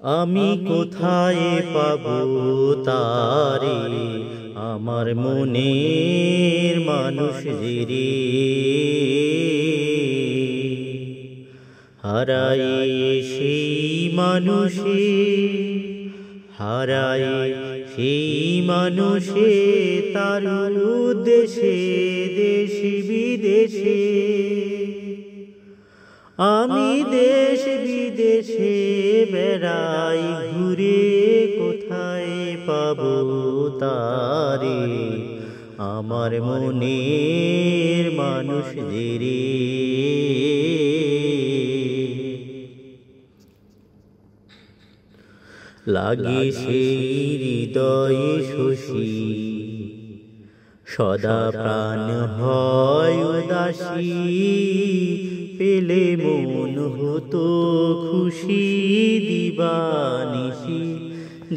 আমি কোথায় পাবো তারে, আমার মনের মানুষদের হারাই সেই মানুষে, হারাই সেই মানুষে তার উদ্দেশে দেশ বিদেশে। আমি দেশ বিদেশে বেড়াই ঘুরে, কোথায় পাবো তারে, আমার মনের মানুষদের লাগে সেই হৃদয় শশী, সদা প্রাণ হয় উদাসী, পেলে মন হতো খুশি দিবানিশি,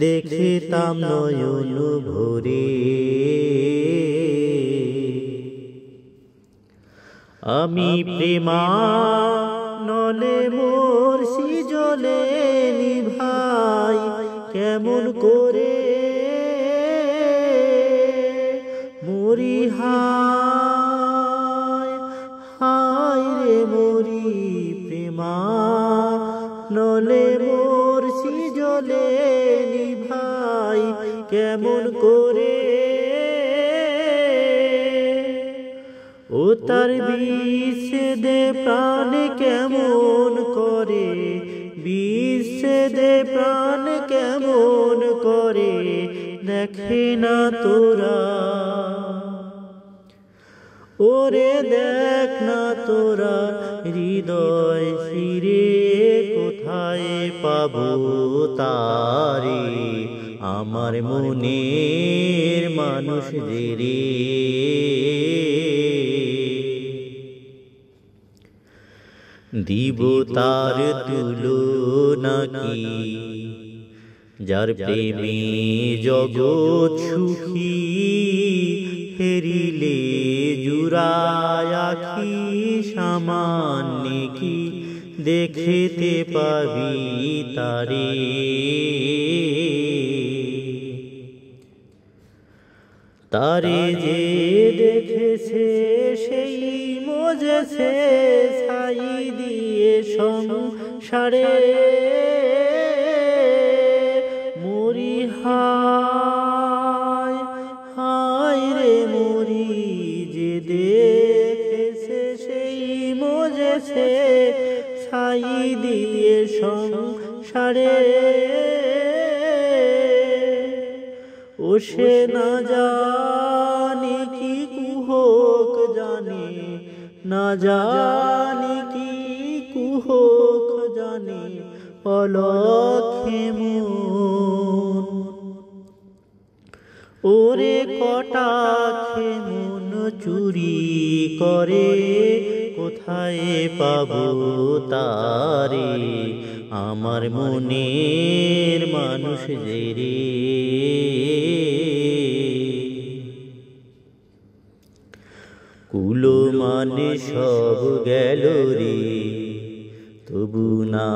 দেখতাম নয়ন ভরে। আমি প্রেমানলে মোর সৃজলে নিভাই, কেমন করে মরি হায় হায় রে মরি, প্রেমানলে মোর সৃজলে নিভাই, কেমন করে ও তার বিচ্ছেদে প্রাণ কেমন করে, বিচ্ছেদে প্রাণ কেমন করে, দেখে না তোরা ওরে, দেখ না তোরা হৃদয় ফিরে, কোথায় পাবো তারে, আমার মনের মানুষদের দিব তার তুলনা কি, যার প্রেমে জগৎ সুখী, ফেরিলে জুড়ায় আখি, সামান্য কি দেখতে পাবি তারে। তারে যে দেখেছে সেই মজেছে, ছাই দিয়ে সংসারে মরি হায় হায় রে মরি, যে দেখেছে সেই মজেছে, ছাই দিয়ে সংসারে। ও সে না জানি কি কুহক জানে, না জানি কি কুহক জানে, অলক্ষে মন ওরে কটাক্ষে মন চুরি করে, কোথায় পাবো তারে, আমার মনের মানুষদের কুলো মানে সব গেল রে, তবু না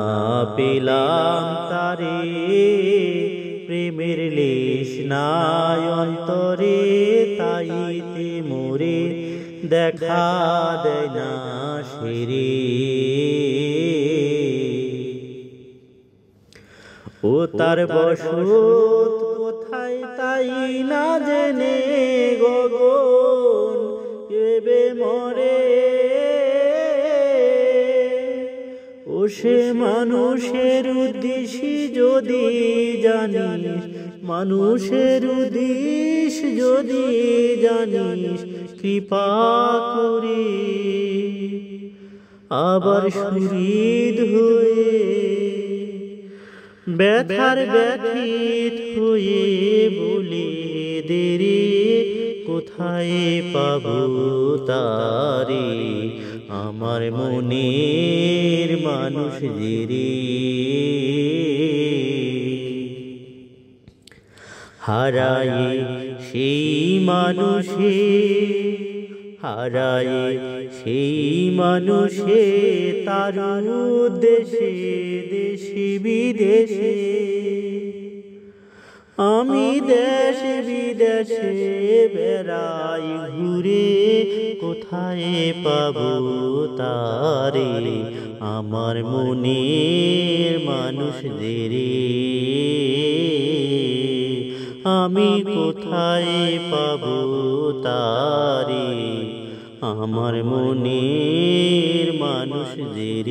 পেলাম তারে, প্রেমের লেশ নাই অন্তরে, তাইতে মোরে দেখা দেয় না সেরে। ও তার বসত কোথায় তাই না জেনে, গগন কেবে মরে, ও সে মানুষের উদ্দেশ্য যদি জানিস, মানুষের উদ্দেশ্য যদি জানিস, কৃপা করে আবার শহীদ হয়ে, ব্যথার ব্যথিত হয়ে বলে দেরে, কোথায় পাবো তারে, আমার মনের মানুষদের হারাই সেই মানুষে, হারাই সেই মানুষে তার উদ্দেশে দেশে বিদেশে। আমি দেশ বিদেশে বেড়াই ঘুরে, কোথায় পাবো তারে আমার মনের মানুষদের। আমি কোথায় পাবো তারে আমার মনের মানুষদের।